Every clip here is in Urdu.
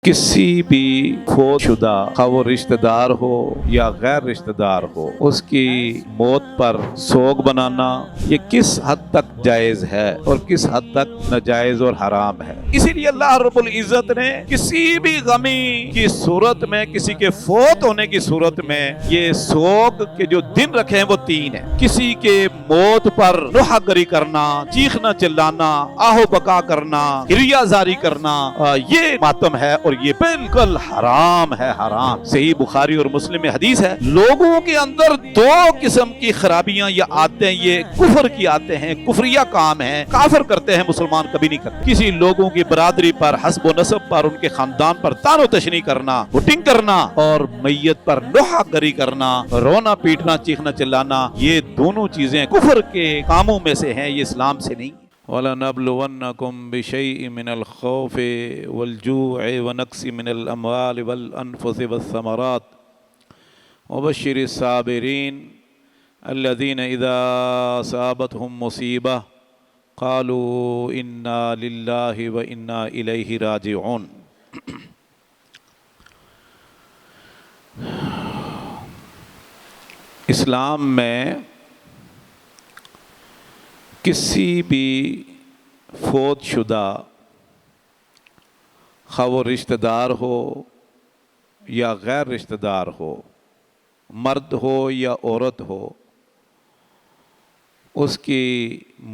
کسی بھی فوت شدہ خواہ وہ رشتہ دار ہو یا غیر رشتہ دار ہو، اس کی موت پر سوگ بنانا یہ کس حد تک جائز ہے اور کس حد تک ناجائز اور حرام ہے۔ اسی لیے اللہ رب العزت نے کسی بھی غمی کی صورت میں، کسی کے فوت ہونے کی صورت میں یہ سوگ کے جو دن رکھے ہیں وہ 3 ہیں۔ کسی کے موت پر نوحہ گری کرنا، چیخنا چلانا، آہو بکا کرنا، ہریا زاری کرنا، یہ ماتم ہے اور یہ بالکل حرام ہے، حرام۔ صحیح بخاری اور مسلم میں حدیث ہے، لوگوں کے اندر 2 قسم کی خرابیاں یا عادتیں، یہ کفر کی عادتیں ہیں، کفریہ کام ہیں، کافر کرتے ہیں، مسلمان کبھی نہیں کرتے۔ کسی لوگوں کی برادری پر، حسب و نسب پر، ان کے خاندان پر تان و تشنی کرنا، ووٹنگ کرنا اور میت پر نوحہ گری کرنا، رونا پیٹنا، چیخنا چلانا، یہ دونوں چیزیں کفر کے کاموں میں سے ہیں، یہ اسلام سے نہیں۔ وَلَنَبْلُوَنَّكُمْ بِشَيْءٍ مِّنَ الْخَوْفِ وَالْجُوعِ وَنَقْصٍ مِّنَ الْأَمْوَالِ وَالْأَنفُسِ وَالثَّمَرَاتِ وَبَشِّرِ الصَّابِرِينَ الَّذِينَ إِذَا أَصَابَتْهُم مُّصِيبَةٌ قَالُوا إِنَّا لِلَّهِ وَإِنَّا إِلَيْهِ رَاجِعُونَ۔ اسلام میں کسی بھی فوت شدہ خواہ وہ رشتہ دار ہو یا غیر رشتہ دار ہو، مرد ہو یا عورت ہو، اس کی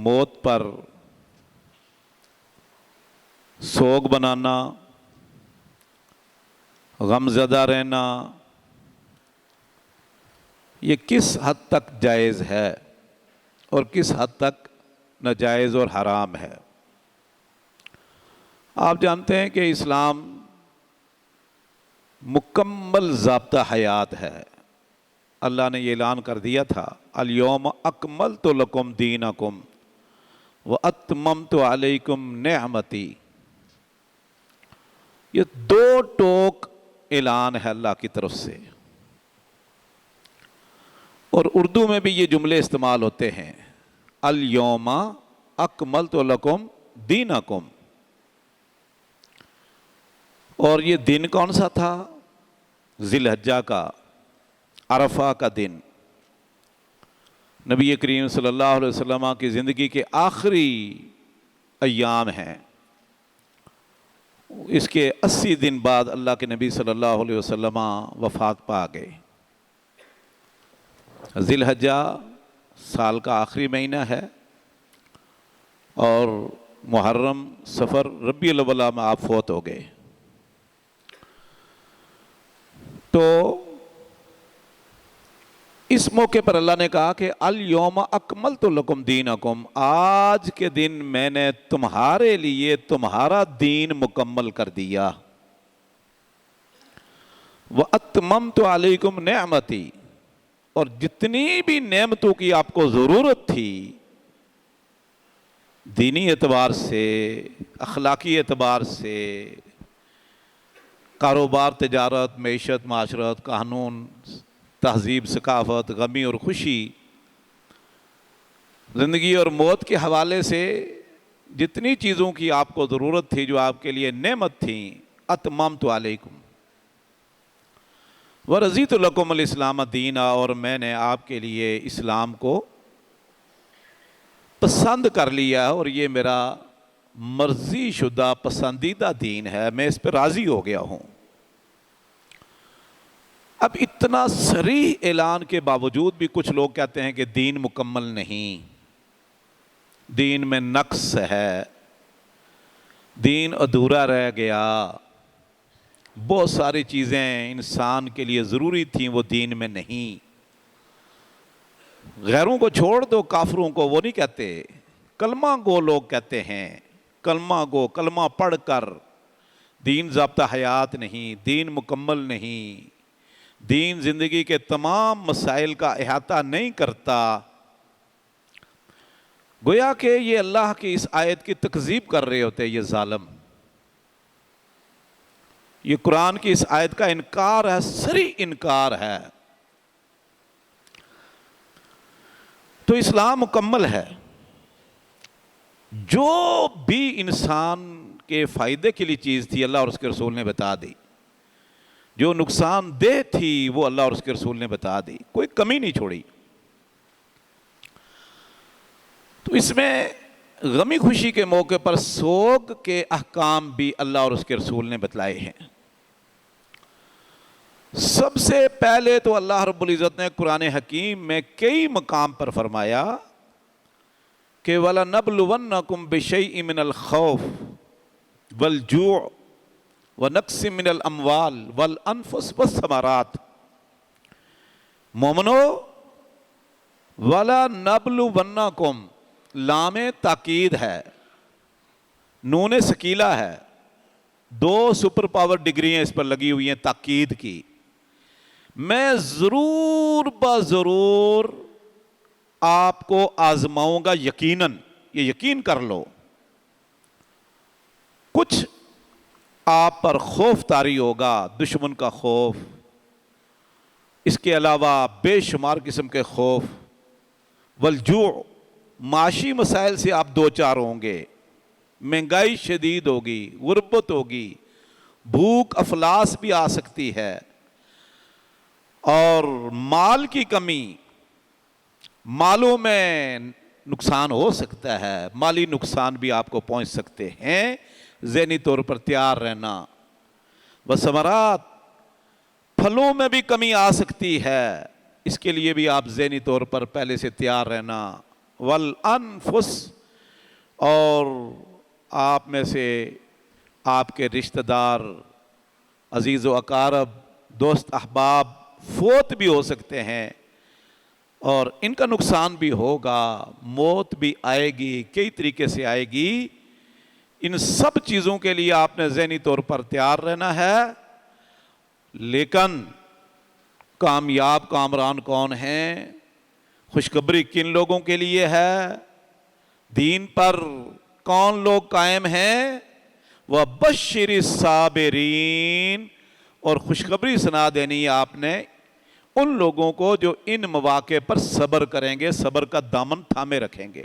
موت پر سوگ بنانا، غم زدہ رہنا، یہ کس حد تک جائز ہے اور کس حد تک ناجائز اور حرام ہے۔ آپ جانتے ہیں کہ اسلام مکمل ضابطہ حیات ہے۔ اللہ نے یہ اعلان کر دیا تھا، الیوم اکملت لکم دینکم واتممت علیکم نعمتی۔ یہ 2 ٹوک اعلان ہے اللہ کی طرف سے، اور اردو میں بھی یہ جملے استعمال ہوتے ہیں، الیوم اکملت لکم دینکم۔ اور یہ دن کون سا تھا؟ ذی الحجہ کا، عرفہ کا دن۔ نبی کریم صلی اللہ علیہ وسلم کی زندگی کے آخری ایام ہیں۔ اس کے 80 دن بعد اللہ کے نبی صلی اللہ علیہ وسلم وفات پا گئے۔ ذی الحجہ سال کا آخری مہینہ ہے، اور محرم، صفر، ربیع الاول میں آپ فوت ہو گئے۔ تو اس موقع پر اللہ نے کہا کہ الیوم اکملت لکم دینکم، آج کے دن میں نے تمہارے لیے تمہارا دین مکمل کر دیا۔ واتممت علیکم نعمتی، اور جتنی بھی نعمتوں کی آپ کو ضرورت تھی، دینی اعتبار سے، اخلاقی اعتبار سے، کاروبار، تجارت، معیشت، معاشرت، قانون، تہذیب، ثقافت، غمی اور خوشی، زندگی اور موت کے حوالے سے جتنی چیزوں کی آپ کو ضرورت تھی، جو آپ کے لیے نعمت تھیں، اتممت علیکم ورضیت لکم الاسلام دینا، اور میں نے آپ کے لیے اسلام کو پسند کر لیا، اور یہ میرا مرضی شدہ پسندیدہ دین ہے، میں اس پہ راضی ہو گیا ہوں۔ اب اتنا صریح اعلان کے باوجود بھی کچھ لوگ کہتے ہیں کہ دین مکمل نہیں، دین میں نقص ہے، دین ادھورا رہ گیا، بہت ساری چیزیں انسان کے لیے ضروری تھیں وہ دین میں نہیں۔ غیروں کو چھوڑ دو، کافروں کو وہ نہیں کہتے، کلمہ گو لوگ کہتے ہیں، کلمہ گو، کلمہ پڑھ کر دین ضابطہ حیات نہیں، دین مکمل نہیں، دین زندگی کے تمام مسائل کا احاطہ نہیں کرتا۔ گویا کہ یہ اللہ کی اس آیت کی تکذیب کر رہے ہوتے، یہ ظالم، یہ قرآن کی اس آیت کا انکار ہے، صریح انکار ہے۔ تو اسلام مکمل ہے، جو بھی انسان کے فائدے کے لیے چیز تھی اللہ اور اس کے رسول نے بتا دی، جو نقصان دہ تھی وہ اللہ اور اس کے رسول نے بتا دی، کوئی کمی نہیں چھوڑی۔ تو اس میں غمی خوشی کے موقع پر سوگ کے احکام بھی اللہ اور اس کے رسول نے بتلائے ہیں۔ سب سے پہلے تو اللہ رب العزت نے قرآن حکیم میں کئی مقام پر فرمایا کہ وَلَنَبْلُوَنَّكُمْ بِشَيْءٍ مِّنَ الْخَوْفِ وَالْجُوعِ وَنَقْصٍ مِّنَ الْأَمْوَالِ وَالْأَنفُسِ وَالثَّمَرَاتِ۔ مومنو، وَلَنَبْلُوَنَّكُمْ لام تاکید ہے، نون ثقیلہ ہے، 2 سپر پاور ڈگریاں اس پر لگی ہوئی ہیں تاکید کی۔ میں ضرور بضرور آپ کو آزماؤں گا، یقیناً، یہ یقین کر لو۔ کچھ آپ پر خوف طاری ہوگا، دشمن کا خوف، اس کے علاوہ بے شمار قسم کے خوف، والجوع، معاشی مسائل سے آپ دوچار ہوں گے، مہنگائی شدید ہوگی، غربت ہوگی، بھوک افلاس بھی آ سکتی ہے، اور مال کی کمی، مالوں میں نقصان ہو سکتا ہے، مالی نقصان بھی آپ کو پہنچ سکتے ہیں، ذہنی طور پر تیار رہنا۔ وثمرات، پھلوں میں بھی کمی آ سکتی ہے، اس کے لیے بھی آپ ذہنی طور پر پہلے سے تیار رہنا۔ والانفس، اور آپ میں سے آپ کے رشتہ دار، عزیز و اقارب، دوست احباب فوت بھی ہو سکتے ہیں، اور ان کا نقصان بھی ہوگا، موت بھی آئے گی، کئی طریقے سے آئے گی۔ ان سب چیزوں کے لیے آپ نے ذہنی طور پر تیار رہنا ہے۔ لیکن کامیاب کامران کون ہیں؟ خوشخبری کن لوگوں کے لیے ہے؟ دین پر کون لوگ قائم ہیں؟ وَبَشِّرِ الصَّابِرِينَ، اور خوشخبری سنا دینی ہے آپ نے ان لوگوں کو جو ان مواقع پر صبر کریں گے، صبر کا دامن تھامے رکھیں گے۔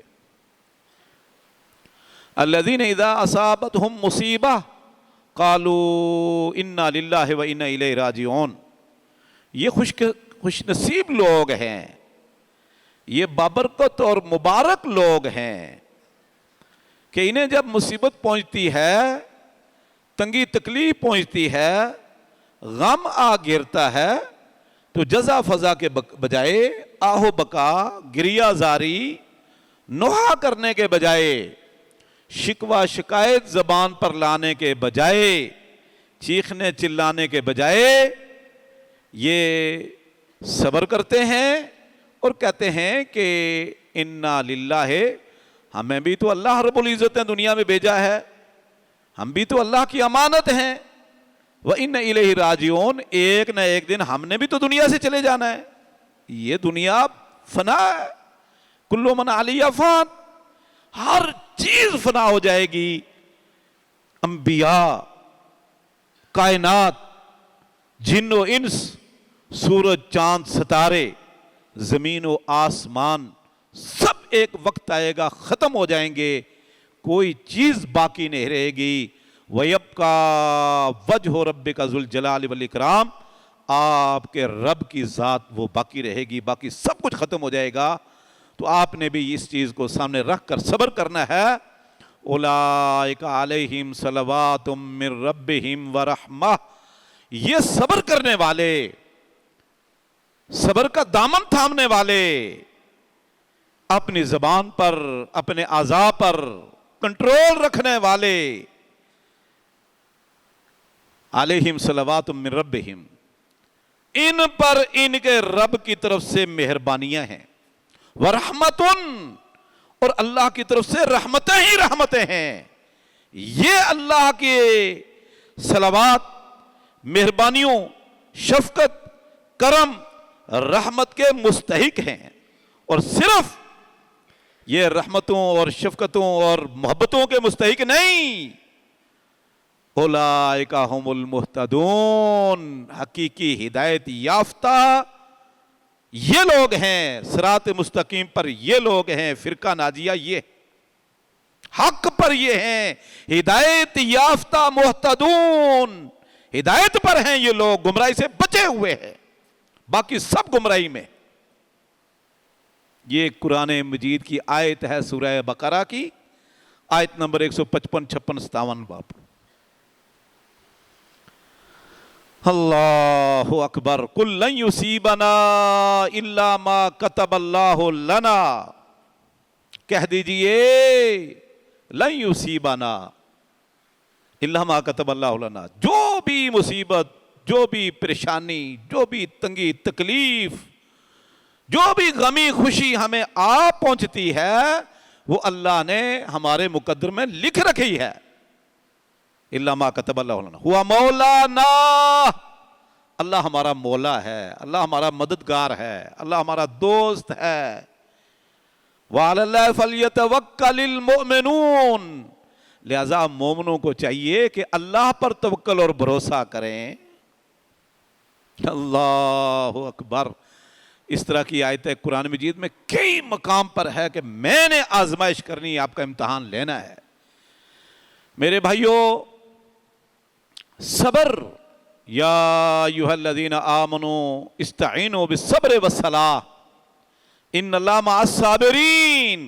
الَّذِينَ إِذَا أَصَابَتْهُمْ مُصِيبَةٌ قَالُوا إِنَّا لِلَّهِ وَإِنَّا إِلَيْهِ رَاجِعُونَ۔ یہ خوش نصیب لوگ ہیں، یہ بابرکت اور مبارک لوگ ہیں کہ انہیں جب مصیبت پہنچتی ہے، تنگی تکلیف پہنچتی ہے، غم آ گرتا ہے، تو جزا فضا کے بجائے، آہو بکا، گریہ زاری، نوحہ کرنے کے بجائے، شکوہ شکایت زبان پر لانے کے بجائے، چیخنے چلانے کے بجائے، یہ صبر کرتے ہیں اور کہتے ہیں کہ انا للہ، ہمیں بھی تو اللہ رب العزت نے دنیا میں بھیجا ہے، ہم بھی تو اللہ کی امانت ہیں، وَإِنَّ إِلَيْهِ رَاجِعُونَ، ایک نہ ایک دن ہم نے بھی تو دنیا سے چلے جانا ہے، یہ دنیا فنا ہے، کل من علیہا فان، ہر چیز فنا ہو جائے گی، انبیاء، کائنات، جن و انس، سورج چاند ستارے، زمین و آسمان، سب ایک وقت آئے گا ختم ہو جائیں گے، کوئی چیز باقی نہیں رہے گی۔ وَيَبْقَى وَجْهُ رَبِّكَ ذُو الْجَلَالِ وَالْإِكْرَامِ، آپ کے رب کی ذات وہ باقی رہے گی، باقی سب کچھ ختم ہو جائے گا۔ تو آپ نے بھی اس چیز کو سامنے رکھ کر صبر کرنا ہے۔ اولئک علیہم صلوات من ربہم ورحمہ، یہ صبر کرنے والے، صبر کا دامن تھامنے والے، اپنی زبان پر، اپنے اعضاء پر کنٹرول رکھنے والے، علیہم صلوات من ربہم، ان پر ان کے رب کی طرف سے مہربانیاں ہیں، ورحمتن، اور اللہ کی طرف سے رحمتیں ہی رحمتیں ہیں۔ یہ اللہ کے صلوات، مہربانیوں، شفقت، کرم، رحمت کے مستحق ہیں، اور صرف یہ رحمتوں اور شفقتوں اور محبتوں کے مستحق نہیں، اولئک ھم المہتدون، حقیقی ہدایت یافتہ یہ لوگ ہیں، صراط مستقیم پر یہ لوگ ہیں، فرقہ ناجیہ یہ حق پر پر یہ ہیں ہدایت یافتہ محتدون، ہدایت پر ہیں یہ لوگ، گمراہی سے بچے ہوئے ہیں، باقی سب گمراہی میں۔ یہ قرآن مجید کی آیت ہے سورہ بقرہ کی، آیت نمبر 155، 56، 57 باب۔ اللہ اکبر۔ قل لن یصیبنا الا ما کتب اللہ لنا، کہہ دیجئے لن یصیبنا الا ما کتب اللہ لنا، جو بھی مصیبت، جو بھی پریشانی، جو بھی تنگی تکلیف، جو بھی غمی خوشی ہمیں آ پہنچتی ہے وہ اللہ نے ہمارے مقدر میں لکھ رکھی ہے۔ الا ما کتب اللہ لنا ہوا مولانا، اللہ ہمارا مولا ہے، اللہ ہمارا مددگار ہے، اللہ ہمارا دوست ہے۔ وعلی اللہ فلیتوکل المؤمنون، لہذا مومنوں کو چاہیے کہ اللہ پر توکل اور بھروسہ کریں۔ اللہ اکبر۔ اس طرح کی آیتیں قرآن مجید میں کئی مقام پر ہے کہ میں نے آزمائش کرنی ہے، آپ کا امتحان لینا ہے۔ میرے بھائیوں، صبر، یا ایھا الذین آمنوا استعینوا بالصبر والصلاۃ ان اللہ مع الصابرین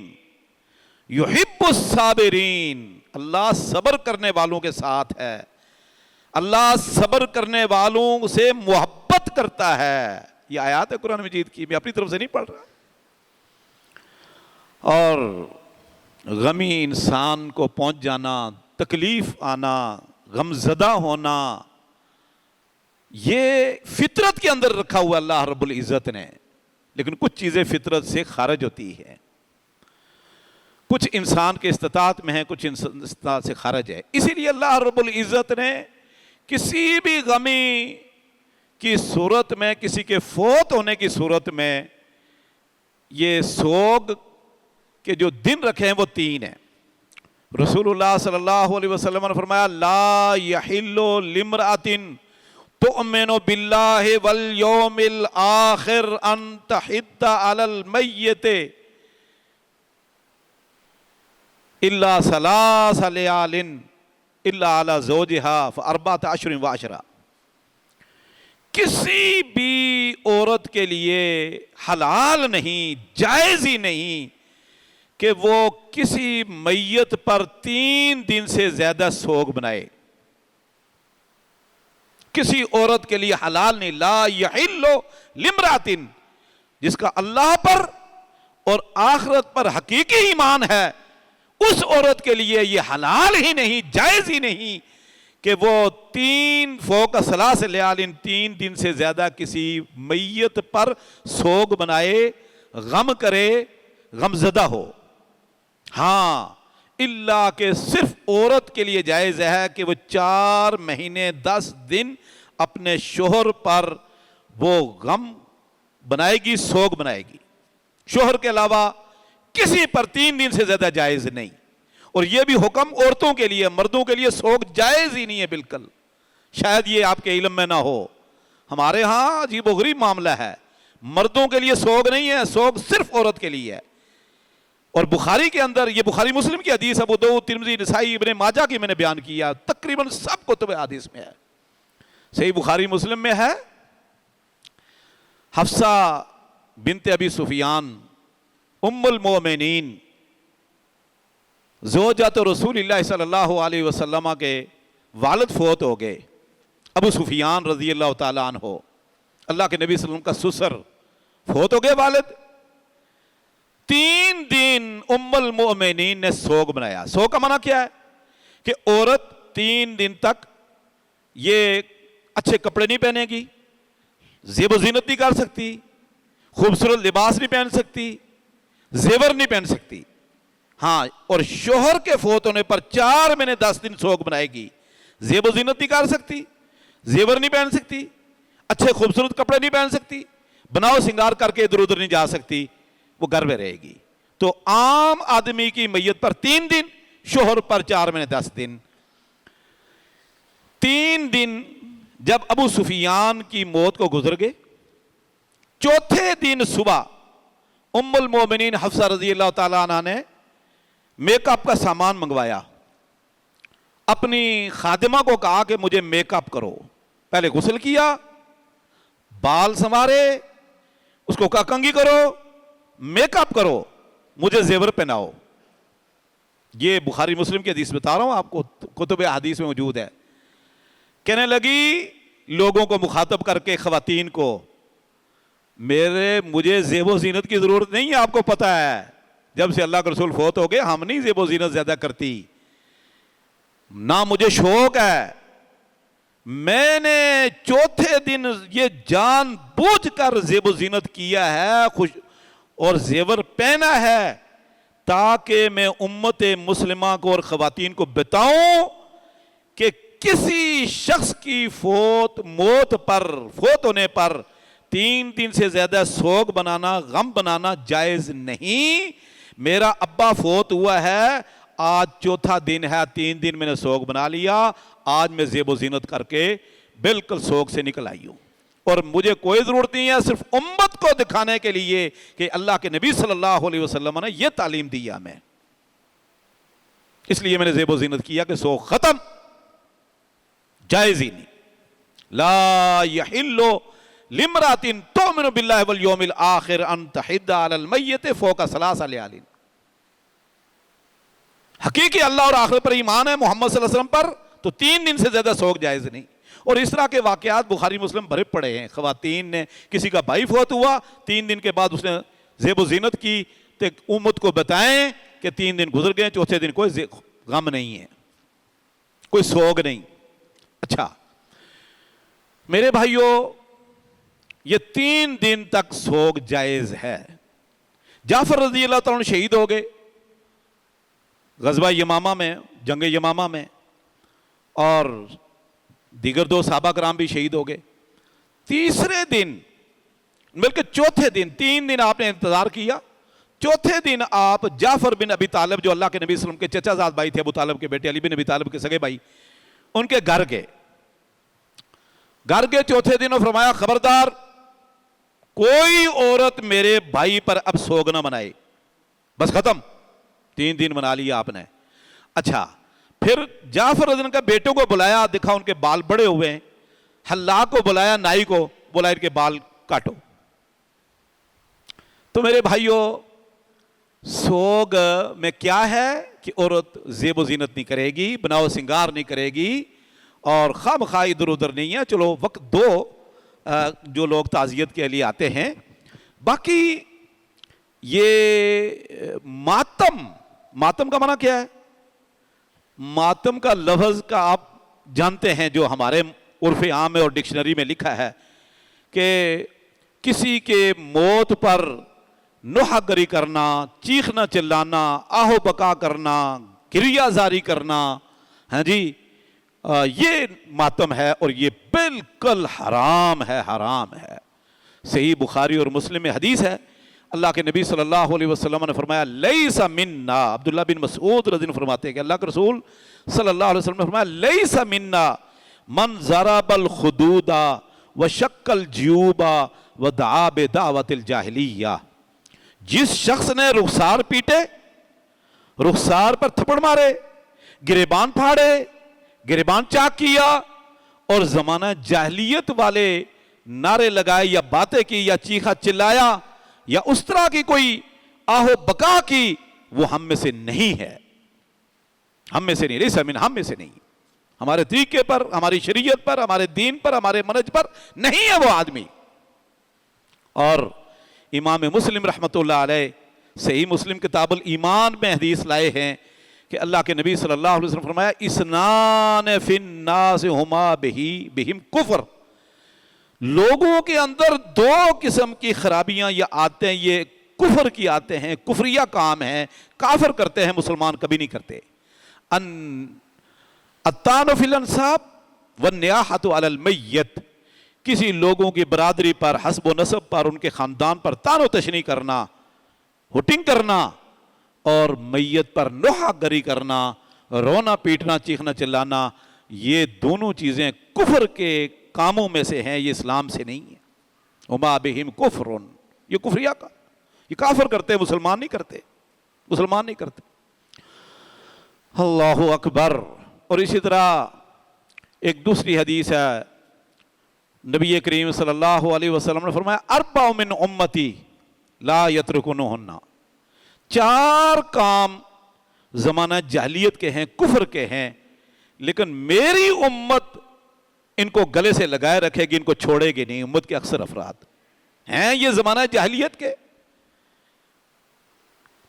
یحب الصابرین، اللہ صبر کرنے والوں کے ساتھ ہے، اللہ صبر کرنے والوں سے محبت کرتا ہے۔ یہ آیات ہے قرآن مجید کی، میں اپنی طرف سے نہیں پڑھ رہا۔ اور غمی انسان کو پہنچ جانا، تکلیف آنا، غم زدہ ہونا، یہ فطرت کے اندر رکھا ہوا اللہ رب العزت نے، لیکن کچھ چیزیں فطرت سے خارج ہوتی ہیں، کچھ انسان کے استطاعت میں ہیں، کچھ استطاعت سے خارج ہے۔ اسی لیے اللہ رب العزت نے کسی بھی غمی کی صورت میں، کسی کے فوت ہونے کی صورت میں، یہ سوگ کے جو دن رکھے ہیں وہ 3 ہیں۔ رسول اللہ صلی اللہ علیہ وسلم نے فرمایا لا یحل لامرأۃ تؤمن باللہ والیوم الآخر ان تحد علی المیت الا 3 لیال الا علی زوجہا فاربعۃ اشہر وعشرہ، کسی بھی عورت کے لیے حلال نہیں، جائز ہی نہیں کہ وہ کسی میت پر 3 دن سے زیادہ سوگ بنائے۔ کسی عورت کے لیے حلال نہیں، لا یحل لامرأۃ، جس کا اللہ پر اور آخرت پر حقیقی ایمان ہے، اس عورت کے لیے یہ حلال ہی نہیں، جائز ہی نہیں کہ وہ 3 فوق 3 لیال 3 دن سے زیادہ کسی میت پر سوگ بنائے، غم کرے، غم زدہ ہو۔ ہاں، اللہ کہ صرف عورت کے لیے جائز ہے کہ وہ 4 مہینے 10 دن اپنے شوہر پر وہ غم بنائے گی، سوگ بنائے گی، شوہر کے علاوہ کسی پر 3 دن سے زیادہ جائز نہیں۔ اور یہ بھی حکم عورتوں کے لیے، مردوں کے لیے سوگ جائز ہی نہیں ہے بالکل۔ شاید یہ آپ کے علم میں نہ ہو، ہمارے ہاں عجیب و غریب معاملہ ہے، مردوں کے لیے سوگ نہیں ہے، سوگ صرف عورت کے لیے ہے۔ اور بخاری کے اندر، یہ بخاری مسلم کی حدیث، ابو داؤد، ترمذی، نسائی، ابن ماجہ کی میں نے بیان کیا، تقریباً سب کتب حدیث میں ہے، صحیح بخاری مسلم میں ہے۔ حفصہ بنت ابی سفیان ام المؤمنین زوجۃ رسول اللہ صلی اللہ علیہ وسلم کے والد فوت ہو گئے، ابو سفیان رضی اللہ تعالیٰ عنہ، اللہ کے نبی صلی اللہ علیہ وسلم کا سسر، فوت ہو گئے والد۔ 3 دن ام المؤمنین نے سوگ بنایا۔ سوگ کا معنی کیا ہے؟ کہ عورت 3 دن تک یہ اچھے کپڑے نہیں پہنے گی، زیب و زینت نہیں کر سکتی، خوبصورت لباس نہیں پہن سکتی، زیور نہیں پہن سکتی۔ ہاں، اور شوہر کے فوت ہونے پر 4 مہینے 10 دن سوگ بنائے گی، زیب و زینت نہیں کر سکتی، زیور نہیں پہن سکتی، اچھے خوبصورت کپڑے نہیں پہن سکتی، بناؤ سنگار کر کے ادھر ادھر نہیں جا سکتی، وہ گھر میں رہے گی۔ تو عام آدمی کی میت پر 3 دن، شوہر پر 4 مہینے 10 دن۔ 3 دن جب ابو سفیان کی موت کو گزر گئے، 4تھے دن صبح ام المومنین حفصہ رضی اللہ تعالیٰ عنہ نے میک اپ کا سامان منگوایا, اپنی خادمہ کو کہا کہ مجھے میک اپ کرو, پہلے غسل کیا, بال سنوارے, اس کو کہا کنگھی کرو, میک اپ کرو, مجھے زیور پہناؤ. یہ بخاری مسلم کی حدیث بتا رہا ہوں آپ کو, کتب حدیث میں موجود ہے. کہنے لگی لوگوں کو مخاطب کر کے, خواتین کو, مجھے زیب و زینت کی ضرورت نہیں ہے, آپ کو پتا ہے جب سے اللہ کے رسول فوت ہو گئے ہم نہیں زیب و زینت زیادہ کرتی, نہ مجھے شوق ہے. میں نے چوتھے دن یہ جان بوجھ کر زیب و زینت کیا ہے, خوش اور زیور پہنا ہے, تاکہ میں امت مسلمہ کو اور خواتین کو بتاؤں کہ کسی شخص کی فوت ہونے پر 3 دن سے زیادہ سوگ بنانا, غم بنانا جائز نہیں. میرا ابا فوت ہوا ہے, آج چوتھا دن ہے, 3 دن میں نے سوگ بنا لیا, آج میں زیب و زینت کر کے بالکل سوگ سے نکل آئی ہوں, اور مجھے کوئی ضرورت نہیں ہے, صرف امت کو دکھانے کے لیے کہ اللہ کے نبی صلی اللہ علیہ وسلم نے یہ تعلیم دی ہمیں, اس لیے میں نے زیب و زینت کیا کہ سوگ ختم, جائز ہی نہیں. لا یحل لامرأۃ تؤمن باللہ والیوم الآخر ان تحد علی المیت فوق 3 لیال. حقیقی اللہ اور آخرت پر ایمان ہے, محمد صلی اللہ علیہ وسلم پر, تو 3 دن سے زیادہ سوگ جائز نہیں. اور اس طرح کے واقعات بخاری مسلم بھرے پڑے ہیں. خواتین نے, کسی کا بھائی فوت ہوا, 3 دن کے بعد اس نے زیب و زینت کی, تو امت کو بتائیں کہ 3 دن گزر گئے, چوتھے دن کوئی غم نہیں ہے, کوئی سوگ نہیں. اچھا میرے بھائیوں, یہ 3 دن تک سوگ جائز ہے. جعفر رضی اللہ تعالیٰ عنہ شہید ہو گئے غزوہ یمامہ میں, جنگ یمامہ میں, اور دیگر 2 صحابہ کرام بھی شہید ہو گئے. تیسرے دن بلکہ چوتھے دن, 3 دن آپ نے انتظار کیا, چوتھے دن آپ جعفر بن ابی طالب, جو اللہ کے نبی صلی اللہ علیہ وسلم کے چچا زاد بھائی تھے, ابو طالب کے بیٹے علی بن ابی طالب کے سگے بھائی, ان کے گھر گئے. چوتھے دن اور فرمایا خبردار کوئی عورت میرے بھائی پر اب سوگ نہ منائے, بس ختم, 3 دن منا لیا آپ نے. اچھا پھر جعفر رضی اللہ کا بیٹوں کو بلایا, دیکھا ان کے بال بڑے ہوئے ہیں, حلاق کو بلایا, نائی کو بلایا, ان کے بال کاٹو. تو میرے بھائیوں, سوگ میں کیا ہے کہ عورت زیب و زینت نہیں کرے گی, بناؤ سنگار نہیں کرے گی, اور خواہ مخواہ ادھر ادھر نہیں ہے. چلو وقت دو جو لوگ تعزیت کے لیے آتے ہیں. باقی یہ ماتم کا معنی کیا ہے؟ ماتم کا لفظ کا آپ جانتے ہیں, جو ہمارے عرف عام میں اور ڈکشنری میں لکھا ہے کہ کسی کے موت پر نوحہ گری کرنا, چیخنا چلانا, آہو بکا کرنا, گریہ زاری کرنا, ہاں جی, یہ ماتم ہے, اور یہ بالکل حرام ہے, حرام ہے. صحیح بخاری اور مسلم میں حدیث ہے, اللہ کے نبی صلی اللہ علیہ وسلم نے فرمایا لیس منا, عبداللہ بن مسعود رضی اللہ عنہ فرماتے ہیں کہ اللہ کے رسول صلی اللہ علیہ وسلم نے فرمایا لیس منا من ضرب الخدود وشق الجیوب ودعا بدعوت الجاہلیہ. جس شخص نے رخسار پیٹے, رخسار پر تھپڑ مارے, گریبان پھاڑے, گریبان چاک کیا, اور زمانہ جاہلیت والے نعرے لگائے یا باتیں کی یا چیخا چلایا یا اس طرح کی کوئی آہو بکا کی, وہ ہم میں سے نہیں ہے, ہم میں سے نہیں, لیسا من, ہم میں سے نہیں, ہمارے طریقے پر, ہماری شریعت پر, ہمارے دین پر, ہمارے منہج پر نہیں ہے وہ آدمی. اور امام مسلم رحمۃ اللہ علیہ صحیح مسلم کتاب الایمان میں حدیث لائے ہیں کہ اللہ کے نبی صلی اللہ علیہ وسلم فرمایا اسنان فی الناس ہما بہم کفر. لوگوں کے اندر 2 قسم کی خرابیاں یہ آتے ہیں, یہ کفر کی آتے ہیں, کفریہ کام ہیں, کافر کرتے ہیں, مسلمان کبھی نہیں کرتے. الطعن فی الانساب والنیاحۃ علی المیت, کسی لوگوں کی برادری پر, حسب و نسب پر, ان کے خاندان پر تان و تشنیع کرنا, ہوٹنگ کرنا, اور میت پر نوحہ گری کرنا, رونا پیٹنا, چیخنا چلانا, یہ دونوں چیزیں کفر کے کاموں میں سے ہیں, یہ اسلام سے نہیں ہے. وما بہم کفر, یہ کفریہ کا, یہ کافر کرتے, مسلمان نہیں کرتے, مسلمان نہیں کرتے. اللہ اکبر۔ اور اسی طرح ایک دوسری حدیث ہے، نبی کریم صلی اللہ علیہ وسلم نے فرمایا اربع من امتی لا یترکونہن، 4 کام زمانہ جاہلیت کے ہیں، کفر کے ہیں، لیکن میری امت ان کو گلے سے لگائے رکھے گی، ان کو چھوڑے گی نہیں۔ امت کے اکثر افراد ہیں یہ زمانہ جاہلیت کے،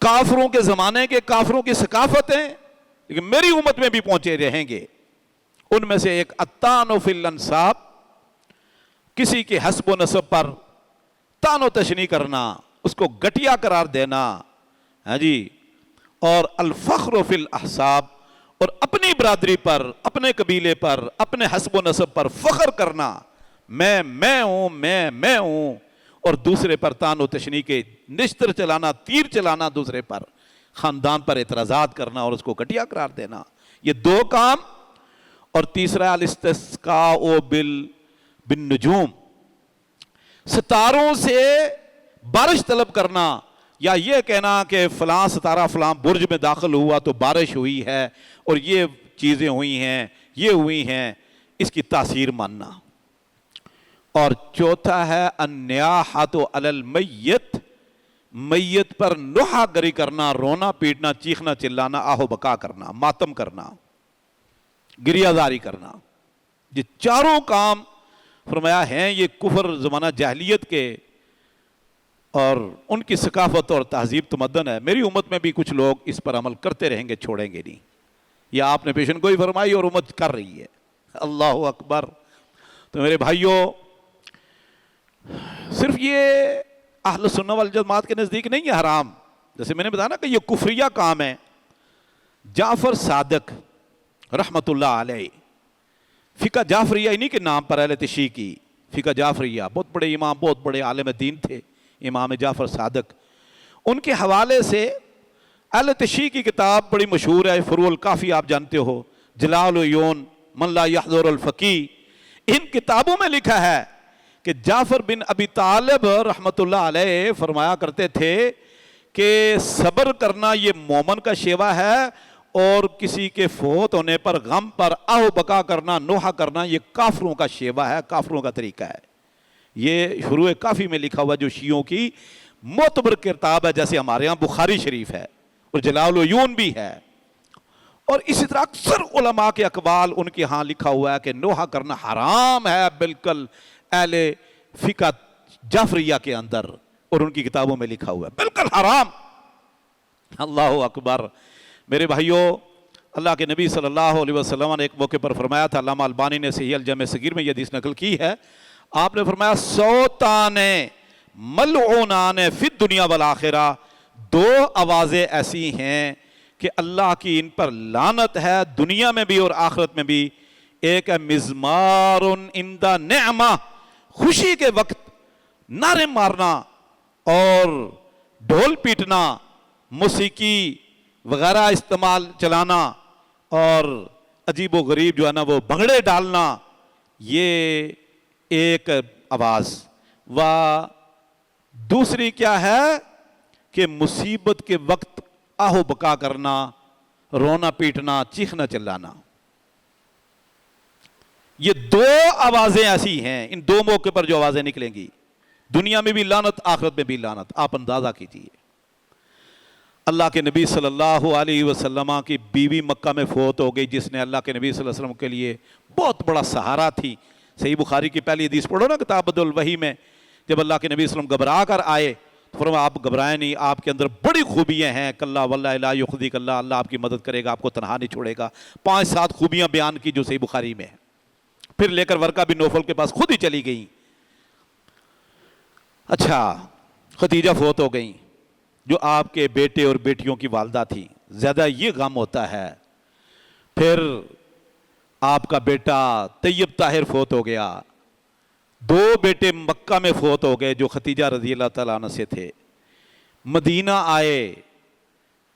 کافروں کے زمانے کے، کافروں کی ثقافت ہیں، لیکن میری امت میں بھی پہنچے رہیں گے۔ ان میں سے ایک الطعن فی الانساب، کسی کے حسب و نسب پر طعن و تشنیع کرنا، اس کو گٹیا قرار دینا، ہاں جی، اور الفخر فی الاحساب، اور اپنی برادری پر، اپنے قبیلے پر، اپنے حسب و نسب پر فخر کرنا، میں ہوں، اور دوسرے پر طعن و تشنیع کے نشتر چلانا، تیر چلانا، دوسرے پر، خاندان پر اعتراضات کرنا اور اس کو گٹیا قرار دینا، یہ 2 کام۔ اور تیسرا الاستسقاء بالنجوم، ستاروں سے بارش طلب کرنا، یا یہ کہنا کہ فلاں ستارہ فلاں برج میں داخل ہوا تو بارش ہوئی ہے اور یہ چیزیں ہوئی ہیں، یہ ہوئی ہیں، اس کی تاثیر ماننا۔ اور چوتھا ہے النیاحۃ علی المیت، میت پر نوحہ گری کرنا، رونا پیٹنا، چیخنا چلانا، آہ و بکا کرنا، ماتم کرنا، گریہ زاری کرنا۔ یہ 4 کام فرمایا ہیں یہ کفر زمانہ جاہلیت کے، اور ان کی ثقافت اور تہذیب تمدن ہے۔ میری امت میں بھی کچھ لوگ اس پر عمل کرتے رہیں گے، چھوڑیں گے نہیں۔ یہ آپ نے پیشن گوئی فرمائی اور امت کر رہی ہے۔ اللہ اکبر۔ تو میرے بھائیوں، صرف یہ اہل سنہ والجماعت کے نزدیک نہیں ہے حرام، جیسے میں نے بتایا نا کہ یہ کفریہ کام ہے۔ جعفر صادق رحمت اللہ علیہ، فقہ جعفریہ انہی کے نام پر اہل تشیع کی فقہ جعفریہ، بہت بڑے امام، بہت بڑے عالم دین تھے امام جعفر صادق۔ ان کے حوالے سے اہل تشیع کی کتاب بڑی مشہور ہے، فروع الکافی آپ جانتے ہو، جلال العیون من لا یحضر الفقی، ان کتابوں میں لکھا ہے کہ جعفر بن ابی طالب رحمت اللہ علیہ فرمایا کرتے تھے کہ صبر کرنا یہ مومن کا شیوا ہے، اور کسی کے فوت ہونے پر غم پر آہ و بکا کرنا، نوحہ کرنا، یہ کافروں کا شیوا ہے، کافروں کا طریقہ ہے۔ یہ فروع کافی میں لکھا ہوا جو شیعوں کی معتبر کتاب ہے، جیسے ہمارے ہاں بخاری شریف ہے اور جلال العیون بھی ہے، اور اسی طرح اکثر علماء کے اقوال ان کے ہاں لکھا ہوا ہے کہ نوحہ کرنا حرام ہے بالکل، اہل فقہ جعفریہ کے اندر، اور ان کی کتابوں میں لکھا ہوا ہے بالکل حرام۔ اللہ اکبر۔ میرے بھائیوں، اللہ کے نبی صلی اللہ علیہ وسلم نے ایک موقع پر فرمایا تھا، علامہ البانی نے صحیح الجامع صغیر میں یہ حدیث نقل کی ہے، آپ نے فرمایا صوتان ملعونان فی الدنیا والآخرہ، 2 آوازیں ایسی ہیں کہ اللہ کی ان پر لعنت ہے دنیا میں بھی اور آخرت میں بھی۔ ایک ہے مزمار عند نعمہ، خوشی کے وقت نعرے مارنا اور ڈھول پیٹنا، موسیقی وغیرہ استعمال چلانا، اور عجیب و غریب جو ہے نا وہ بھنگڑے ڈالنا، یہ ایک آواز۔ و دوسری کیا ہے کہ مصیبت کے وقت آہ و بکا کرنا، رونا پیٹنا، چیخنا چلانا۔ یہ 2 آوازیں ایسی ہیں، ان 2 موقع پر جو آوازیں نکلیں گی، دنیا میں بھی لعنت، آخرت میں بھی لعنت۔ آپ اندازہ کیجئے، اللہ کے نبی صلی اللہ علیہ وسلم کی بیوی مکہ میں فوت ہو گئی، جس نے اللہ کے نبی صلی اللہ علیہ وسلم کے لیے بہت بڑا سہارا تھی۔ صحیح بخاری کی پہلی حدیث پڑھو نا کتاب بدء الوحی میں، جب اللہ کے نبی صلی اللہ علیہ وسلم گھبرا کر آئے تو فرمایا آپ گھبرائیں نہیں، آپ کے اندر بڑی خوبیاں ہیں، کلا واللہ لا یخزیک اللہ، اللہ آپ کی مدد کرے گا، آپ کو تنہا نہیں چھوڑے گا۔ 5-7 خوبیاں بیان کی جو صحیح بخاری میں ہے۔ پھر لے کر ورقہ بن نوفل کے پاس خود ہی چلی گئیں۔ اچھا، خدیجہ فوت ہو گئیں جو آپ کے بیٹے اور بیٹیوں کی والدہ تھی، زیادہ یہ غم ہوتا ہے۔ پھر آپ کا بیٹا طیب طاہر فوت ہو گیا، 2 بیٹے مکہ میں فوت ہو گئے جو ختیجہ رضی اللہ تعالیٰ عنہ سے تھے۔ مدینہ آئے،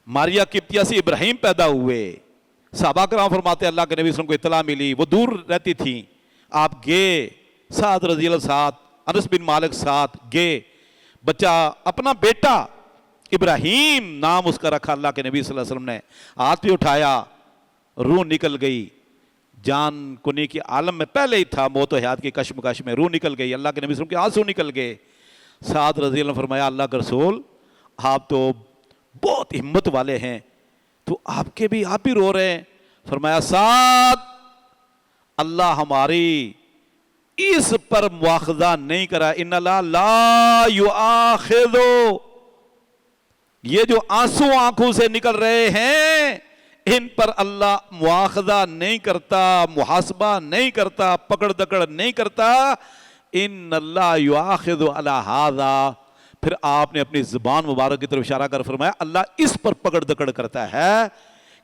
ماریہ قبطیہ سے ابراہیم پیدا ہوئے۔ صحابہ کرام فرماتے اللہ کے نبی صلی اللہ علیہ وسلم کو اطلاع ملی، وہ دور رہتی تھیں، آپ گئے، سعد رضی اللہ ساتھ، انس بن مالک ساتھ گئے، بچہ اپنا بیٹا ابراہیم نام اس کا رکھا اللہ کے نبی صلی اللہ علیہ وسلم نے، ہاتھ بھی اٹھایا روح نکل گئی، جان کنی کے عالم میں پہلے ہی تھا، موت و حیات کی کشمکش میں روح نکل گئی، اللہ کے نبی صلی اللہ علیہ وسلم کے آنسو نکل گئے۔ سعد رضی اللہ عنہ فرمایا اللہ کے رسول آپ تو بہت ہمت والے ہیں، تو آپ بھی رو رہے ہیں۔ فرمایا سعد اللہ ہماری اس پر مواخذہ نہیں کرا، ان اللہ لا یؤاخذ، یہ جو آنسو آنکھوں سے نکل رہے ہیں ان پر اللہ مواخذہ نہیں کرتا، محاسبہ نہیں کرتا، پکڑ دکڑ نہیں کرتا، ان اللہ یؤاخذ علی ھذا۔ پھر آپ نے اپنی زبان مبارک کی طرف اشارہ کر فرمایا اللہ اس پر پکڑ دکڑ کرتا ہے،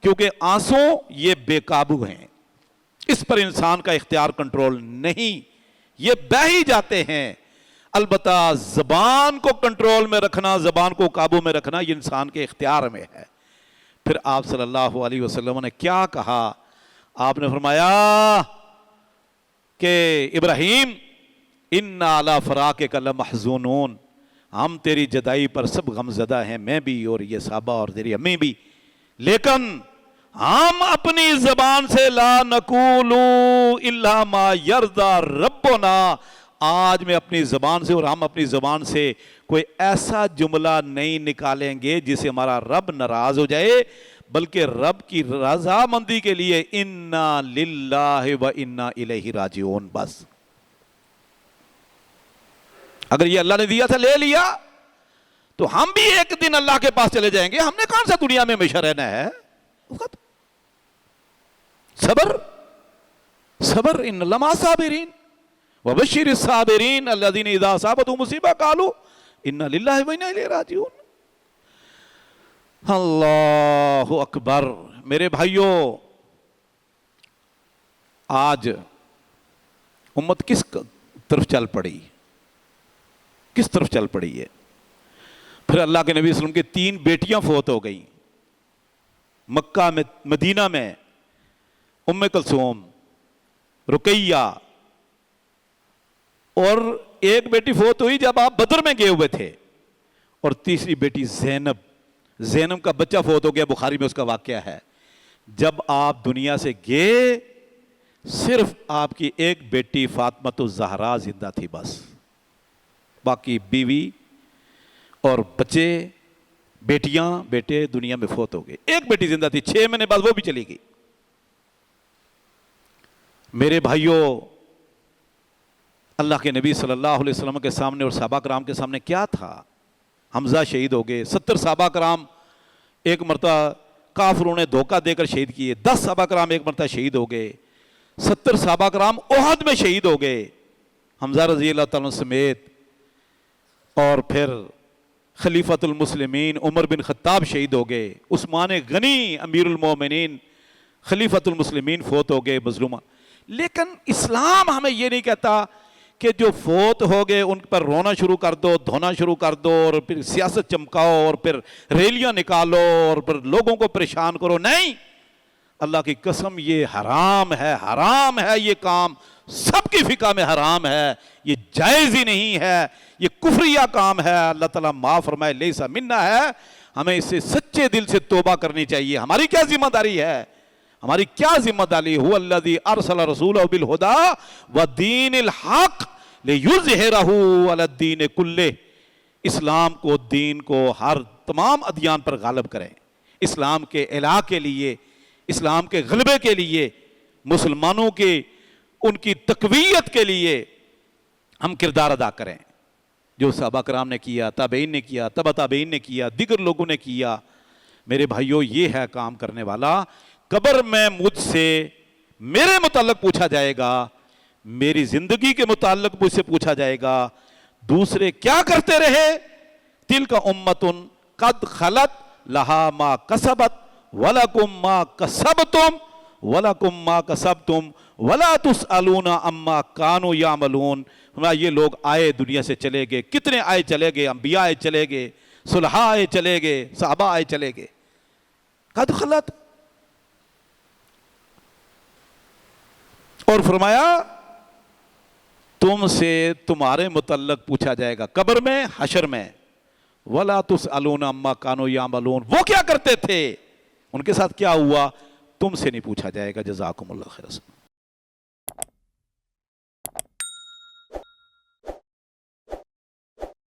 کیونکہ آنسو یہ بے قابو ہیں، اس پر انسان کا اختیار کنٹرول نہیں، یہ بہہ ہی جاتے ہیں۔ البتہ زبان کو کنٹرول میں رکھنا، زبان کو قابو میں رکھنا یہ انسان کے اختیار میں ہے۔ پھر آپ صلی اللہ علیہ وسلم نے کیا کہا؟ آپ نے فرمایا کہ ابراہیم انا علی فراقک لمحزونون، ہم تیری جدائی پر سب غمزدہ ہیں، میں بھی اور یہ صحابہ اور تیری امی بھی، لیکن ہم اپنی زبان سے لا نقول الا ما یرضی ربنا، آج میں اپنی زبان سے اور ہم اپنی زبان سے کوئی ایسا جملہ نہیں نکالیں گے جس سے ہمارا رب ناراض ہو جائے، بلکہ رب کی رضامندی کے لیے انا للہ و انا الیہ راجعون۔ بس اگر یہ اللہ نے دیا تھا لے لیا تو ہم بھی ایک دن اللہ کے پاس چلے جائیں گے، ہم نے کون سا دنیا میں ہمیشہ رہنا ہے؟ صبر صبر ان اللہ مع الصابرین وبشر الصابرین الذین اذا اصابتهم مصیبہ قالوا انا للہ و انا الیہ راجعون۔ اللہ اکبر۔ میرے بھائیوں، آج امت کس طرف چل پڑی، کس طرف چل پڑی ہے؟ پھر اللہ کے نبی صلی اللہ علیہ وسلم کی 3 بیٹیاں فوت ہو گئیں مکہ میں، مدینہ میں، ام کلثوم، رقیہ، اور ایک بیٹی فوت ہوئی جب آپ بدر میں گئے ہوئے تھے، اور تیسری بیٹی زینب کا بچہ فوت ہو گیا، بخاری میں اس کا واقعہ ہے۔ جب آپ دنیا سے گئے صرف آپ کی ایک بیٹی فاطمہ الزہرا زندہ تھی، بس باقی بیوی اور بچے، بیٹیاں، بیٹے دنیا میں فوت ہو گئے۔ ایک بیٹی زندہ تھی، 6 مہینے بعد وہ بھی چلی گئی۔ میرے بھائیوں، اللہ کے نبی صلی اللہ علیہ وسلم کے سامنے اور صحابہ کرام کے سامنے کیا تھا؟ حمزہ شہید ہو گئے، 70 صحابہ کرام ایک مرتبہ کافروں نے دھوکہ دے کر شہید کیے، 10 صحابہ کرام ایک مرتبہ شہید ہو گئے، 70 صحابہ کرام احد میں شہید ہو گئے، حمزہ رضی اللہ تعالیٰ سمیت، اور پھر خلیفۃ المسلمین عمر بن خطاب شہید ہو گئے، عثمان غنی امیر المومنین خلیفۃ المسلمین فوت ہو گئے مظلومہ۔ لیکن اسلام ہمیں یہ نہیں کہتا کہ جو فوت ہو گئے ان پر رونا شروع کر دو، دھونا شروع کر دو، اور پھر سیاست چمکاؤ، اور پھر ریلیاں نکالو، اور پھر لوگوں کو پریشان کرو۔ نہیں، اللہ کی قسم یہ حرام ہے، حرام ہے، یہ کام سب کی فقہ میں حرام ہے، یہ جائز ہی نہیں ہے، یہ کفریہ کام ہے۔ اللہ تعالیٰ معاف فرمائے، لیسا منا ہے، ہمیں اس سے سچے دل سے توبہ کرنی چاہیے۔ ہماری کیا ذمہ داری ہے؟ ہماری کیا ذمہ داری؟ هو الذی ارسل رسولہ بالہدی ودین الحق لیظہرہ علی الدین کلہ، اسلام کو، دین کو ہر تمام ادیان پر غالب کریں۔ اسلام کے اعلاء کے لیے، اسلام کے غلبے کے لیے، مسلمانوں کے ان کی تقویت کے لیے ہم کردار ادا کریں، جو صحابہ کرام نے کیا، تابعین نے کیا، تبع تابعین نے کیا، دیگر لوگوں نے کیا۔ میرے بھائیوں، یہ ہے کام کرنے والا۔ قبر میں مجھ سے میرے متعلق پوچھا جائے گا، میری زندگی کے متعلق مجھ سے پوچھا جائے گا، دوسرے کیا کرتے رہے؟ تلک امۃ قد خلت لہا ما کسبت ولکم ما کسبتم وَلَكُمْ مَا كَسَبْتُمْ وَلَا تُسْأَلُونَ عَمَّا كَانُوا يَعْمَلُونَ۔ یہ لوگ آئے، دنیا سے چلے گئے، کتنے آئے چلے گئے، انبیاء آئے چلے گئے، صلحاء آئے چلے گئے، صحابہ آئے چلے گئے، قد خلت۔ اور فرمایا تم سے تمہارے متعلق پوچھا جائے گا، قبر میں، حشر میں۔ وَلَا تُسْأَلُونَ عَمَّا كَانُوا يَعْمَلُونَ، وہ کیا کرتے تھے، ان کے ساتھ کیا ہوا، تم سے نہیں پوچھا جائے گا۔ جزاکم اللہ خیر۔